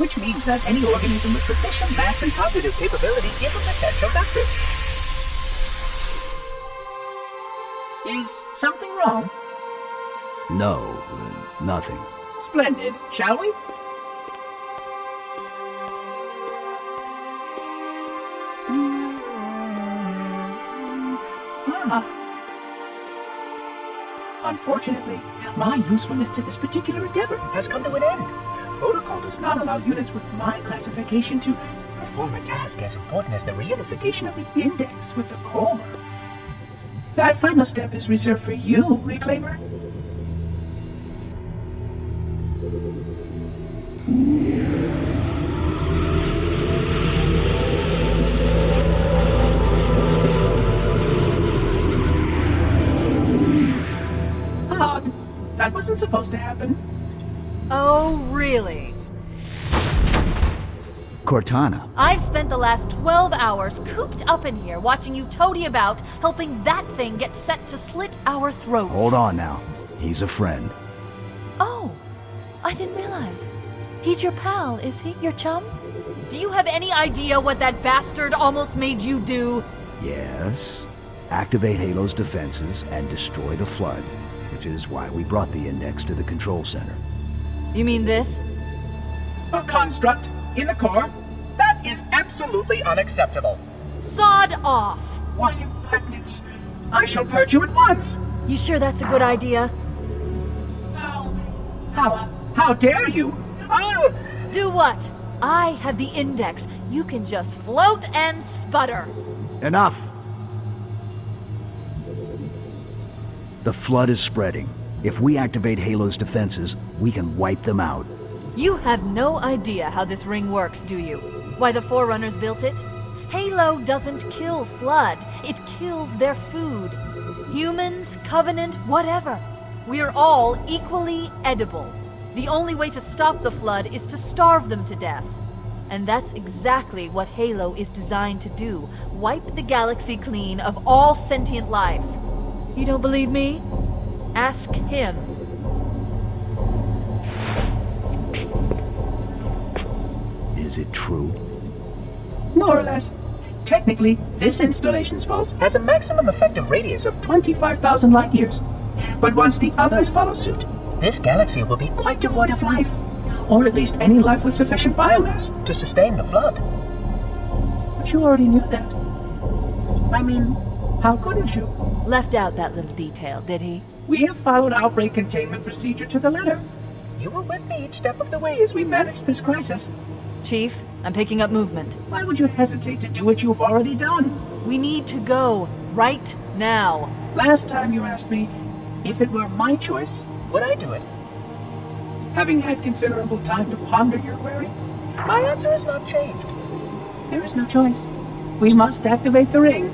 which means that any organism with sufficient mass and cognitive capability is a potential vector. Is something wrong? No, nothing. Splendid, shall we? Unfortunately, my usefulness to this particular endeavor has come to an end. Protocol does not allow units with my classification to perform a task as important as the reunification of the index with the core. That final step is reserved for you, Reclaimer. That wasn't supposed to happen. Oh, really? Cortana. I've spent the last 12 hours cooped up in here watching you toady about, helping that thing get set to slit our throats. Hold on now. He's a friend. Oh, I didn't realize. He's your pal, is he? Your chum? Do you have any idea what that bastard almost made you do? Yes. Activate Halo's defenses and destroy the Flood, which is why we brought the index to the control center. You mean this? A construct in the core? That is absolutely unacceptable. Sod off! What impertinence! I shall purge you at once! You sure that's a good idea? How dare you? Oh! Do what? I have the index. You can just float and sputter. Enough! The Flood is spreading. If we activate Halo's defenses, we can wipe them out. You have no idea how this ring works, do you? Why the Forerunners built it? Halo doesn't kill Flood. It kills their food. Humans, Covenant, whatever. We're all equally edible. The only way to stop the Flood is to starve them to death. And that's exactly what Halo is designed to do. Wipe the galaxy clean of all sentient life. You don't believe me? Ask him. Is it true? More or less. Technically, this installation's pulse has a maximum effective radius of 25,000 light years. But once the others follow suit, this galaxy will be quite devoid of life. Or at least any life with sufficient biomass to sustain the Flood. But you already knew that. I mean, how couldn't you? Left out that little detail, did he? We have followed outbreak containment procedure to the letter. You were with me each step of the way as we managed this crisis. Chief, I'm picking up movement. Why would you hesitate to do what you've already done? We need to go. Right now. Last time you asked me, if it were my choice, would I do it? Having had considerable time to ponder your query, my answer has not changed. There is no choice. We must activate the ring.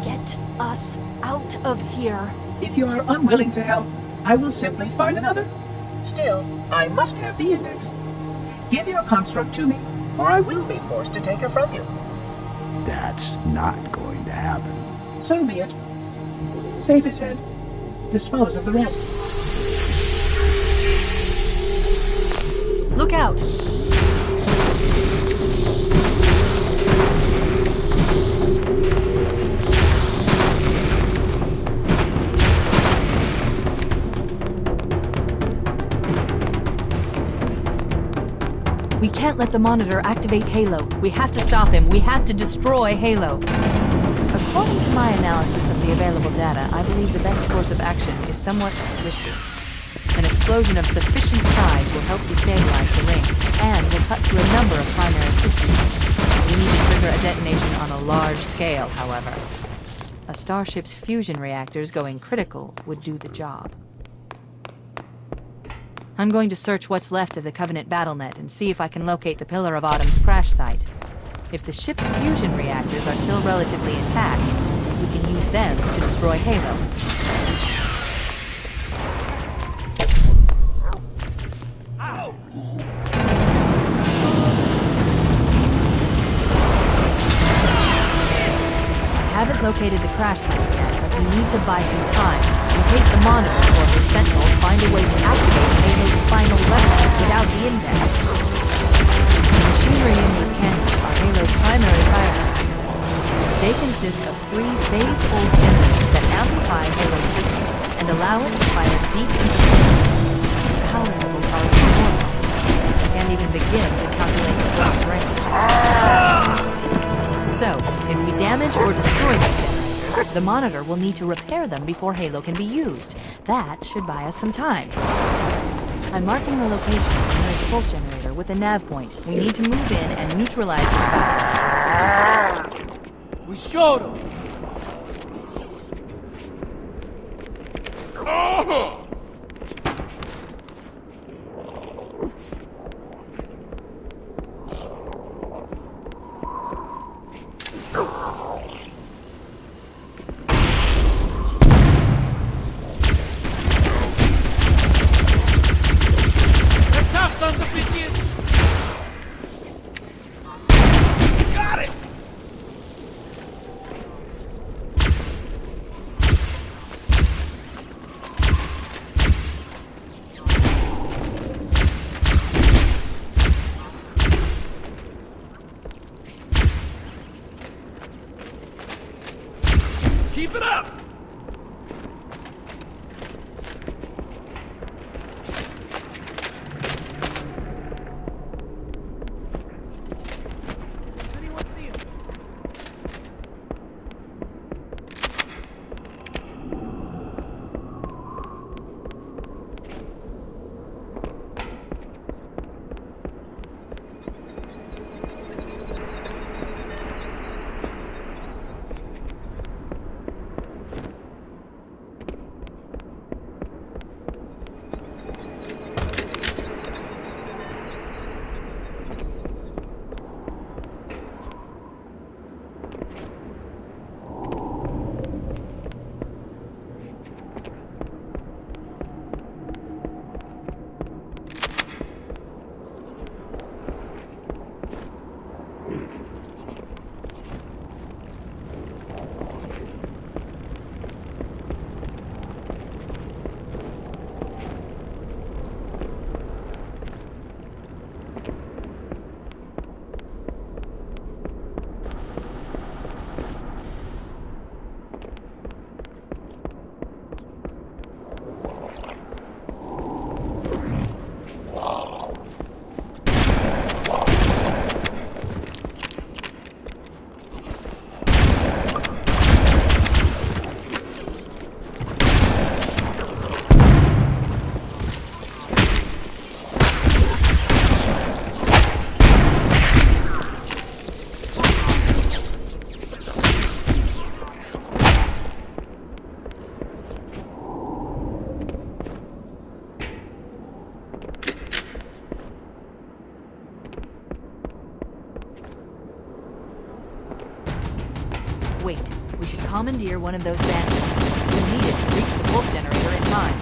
Get us out of here. If you are unwilling to help, I will simply find another. Still, I must have the index. Give your construct to me, or I will be forced to take her from you. That's not going to happen. So be it. Save his head. Dispose of the rest. Look out! We can't let the monitor activate Halo. We have to stop him. We have to destroy Halo. According to my analysis of the available data, I believe the best course of action is somewhat risky. An explosion of sufficient size will help destabilize the ring, and will cut through a number of primary systems. We need to trigger a detonation on a large scale, however. A starship's fusion reactors going critical would do the job. I'm going to search what's left of the Covenant BattleNet and see if I can locate the Pillar of Autumn's crash site. If the ship's fusion reactors are still relatively intact, we can use them to destroy Halo. I haven't located the crash site yet, but we need to buy some time, in case the Monitor or his Sentinels find a way to activate Halo's final weapon without the index. machinery in these cannons are Halo's primary fire mechanisms. They consist of 3 phased pulse generators that amplify Halo's signal and allow it to fire deep into space. The power levels are enormous. I can't even begin to calculate the clock range. So, if we damage or destroy these generators, the monitor will need to repair them before Halo can be used. That should buy us some time. I'm marking the location of the nearest pulse generator with a nav point. We need to move in and neutralize the device. We showed him! Keep it up! Wait, we should commandeer one of those bandits. We'll need it to reach the pulse generator in time.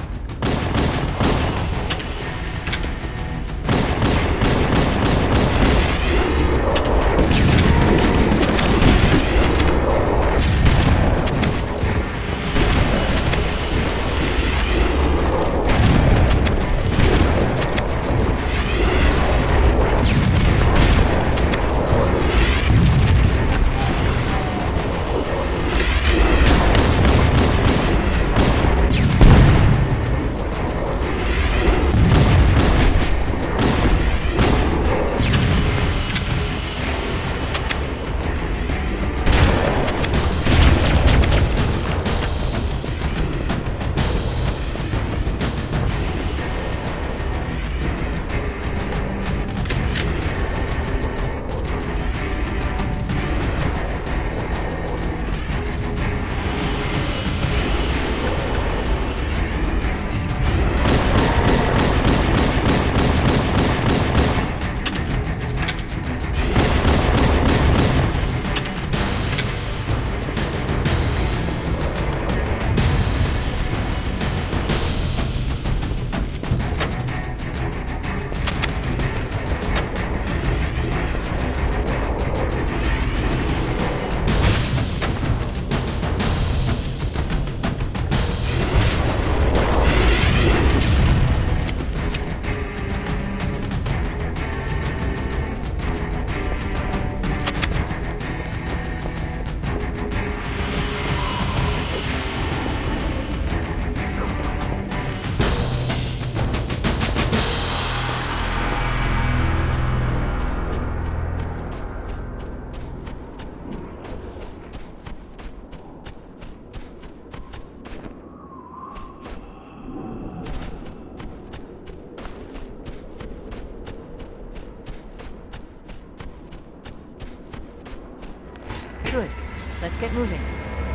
get moving.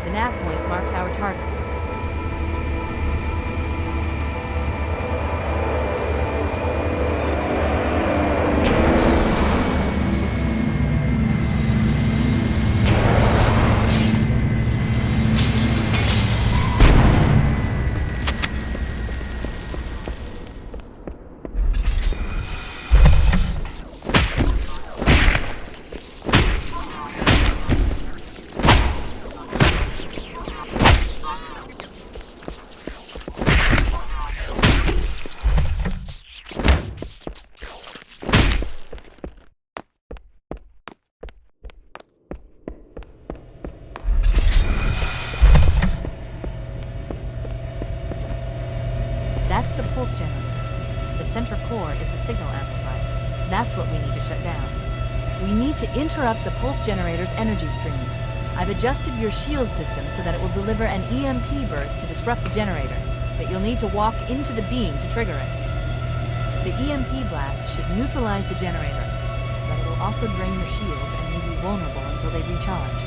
The nav point marks our target. That's the pulse generator. The center core is the signal amplifier. That's what we need to shut down. We need to interrupt the pulse generator's energy stream. I've adjusted your shield system so that it will deliver an EMP burst to disrupt the generator, but you'll need to walk into the beam to trigger it. The EMP blast should neutralize the generator, but it will also drain your shields and leave you vulnerable until they recharge.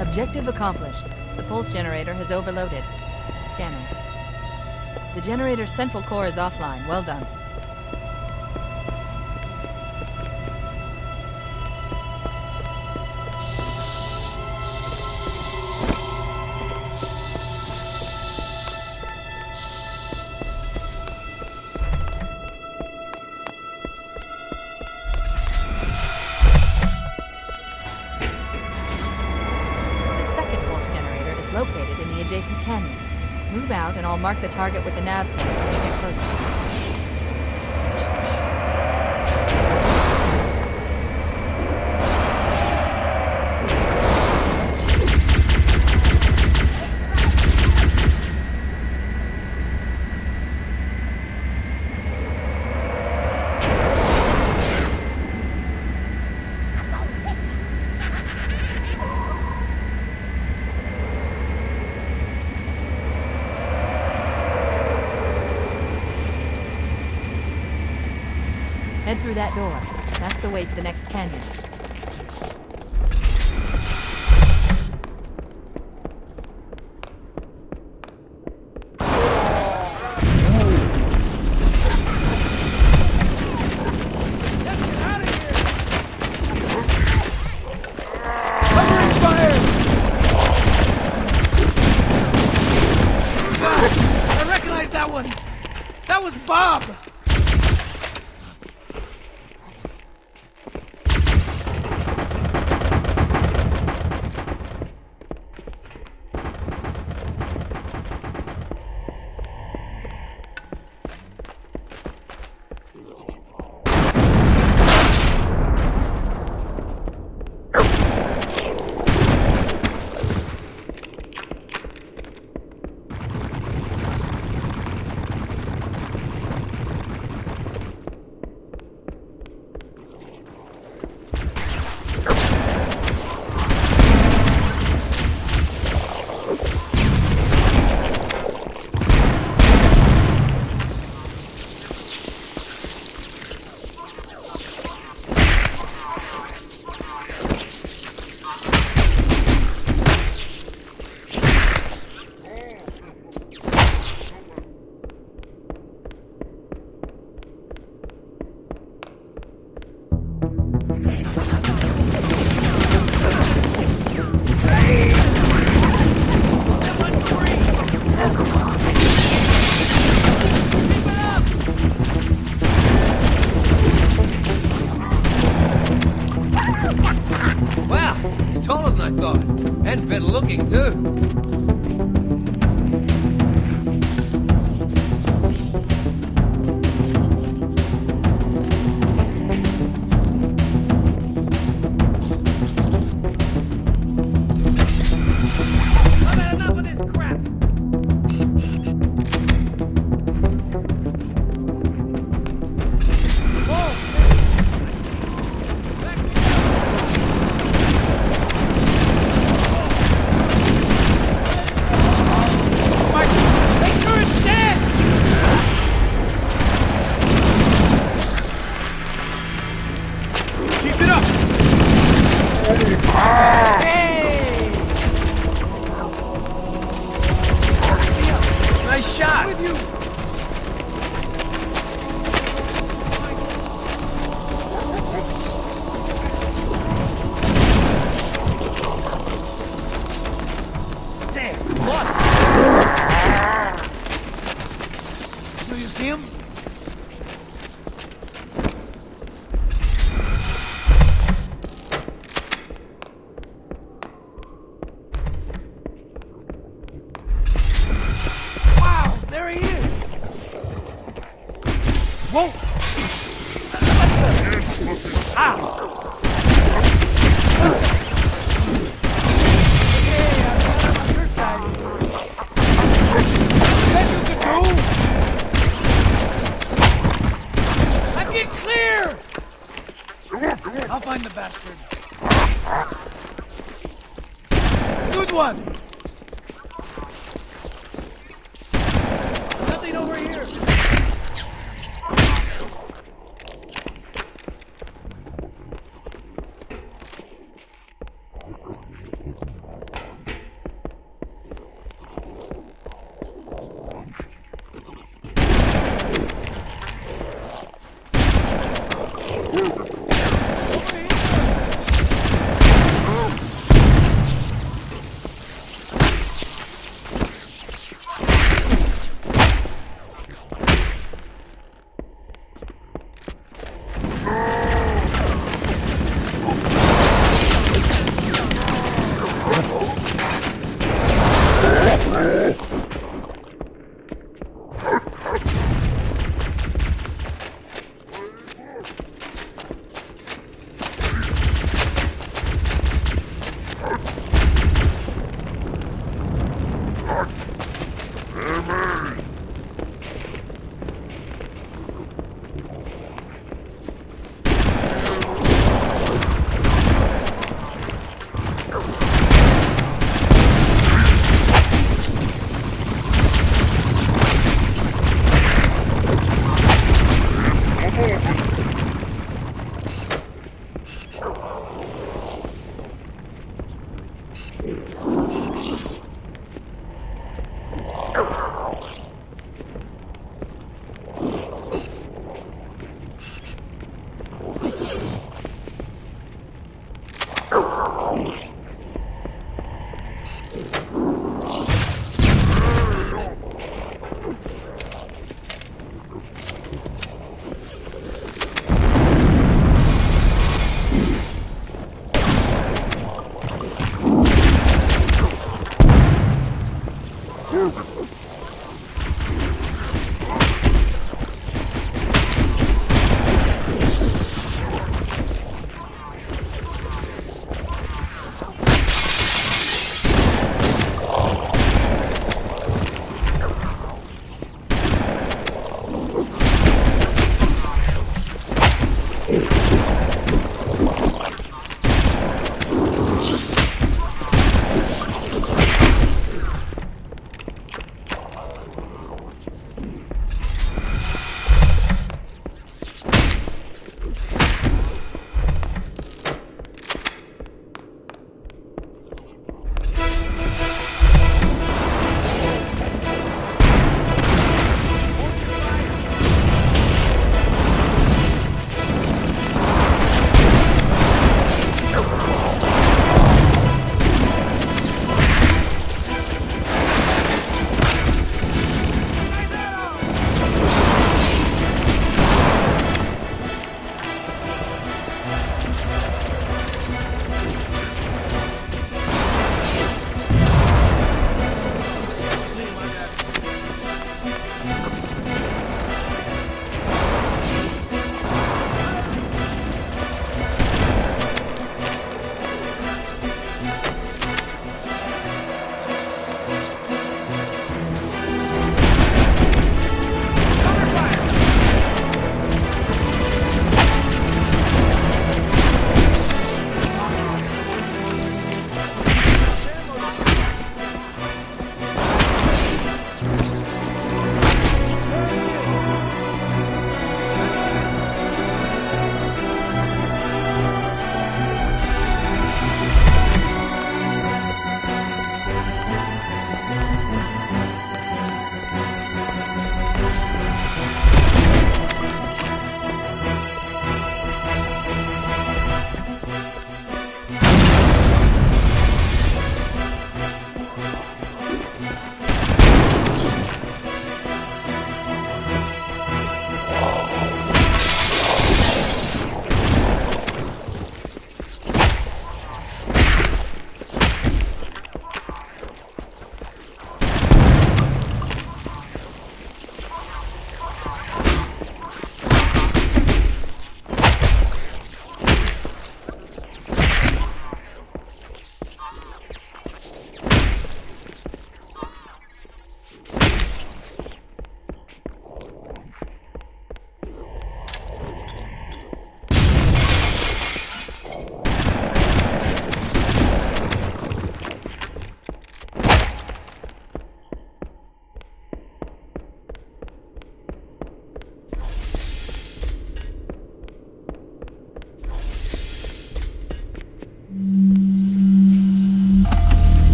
Objective accomplished. The pulse generator has overloaded. Scanning. The generator's central core is offline. Well done. Located in the adjacent canyon. Move out and I'll mark the target with the nav point when we get closer. Head through that door. That's the way to the next canyon. Covering fire! I recognize that one! That was Bob! Taller than I thought, and better looking too. I've had enough of this crap. Do you see him? Wow, there he is! Whoa! Ah! Hey, I'm on your side. Best you can do! I'm getting clear! I'll find the bastard. Good one! Nothing over here.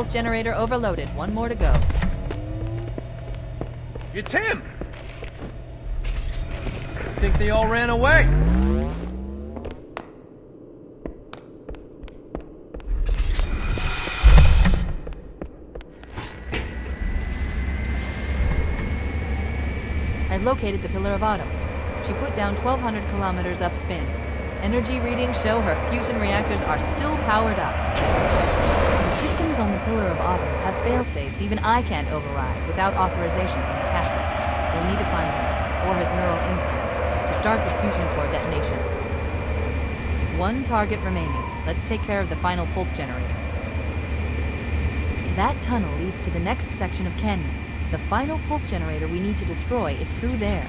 pulse generator overloaded. One more to go. It's him! I think they all ran away. I've located the Pillar of Autumn. She put down 1,200 kilometers upspin. Energy readings show her fusion reactors are still powered up. The systems on the Pillar of Autumn have fail-safes even I can't override without authorization from the captain. We'll need to find him, or his neural implants, to start the fusion core detonation. One target remaining. Let's take care of the final pulse generator. That tunnel leads to the next section of canyon. The final pulse generator we need to destroy is through there.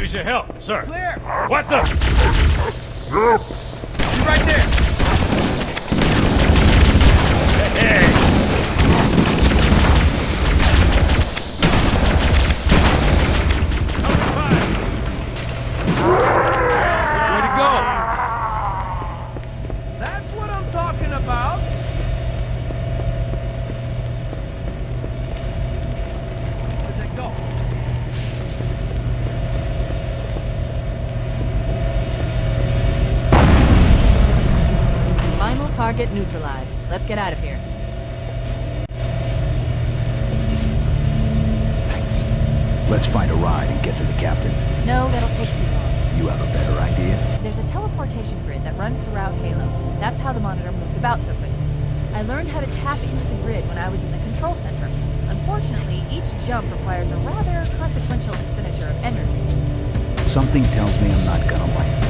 need your help, sir. Clear! What the? You right there! Hey! Open fire! Way to go! That's what I'm talking about! Where's it go? Final target neutralized. Let's get out of here. Let's find a ride and get to the captain. No, that'll take too long. You have a better idea? There's a teleportation grid that runs throughout Halo. That's how the monitor moves about so quickly. I learned how to tap into the grid when I was in the control center. Unfortunately, each jump requires a rather consequential expenditure of energy. Something tells me I'm not gonna like this.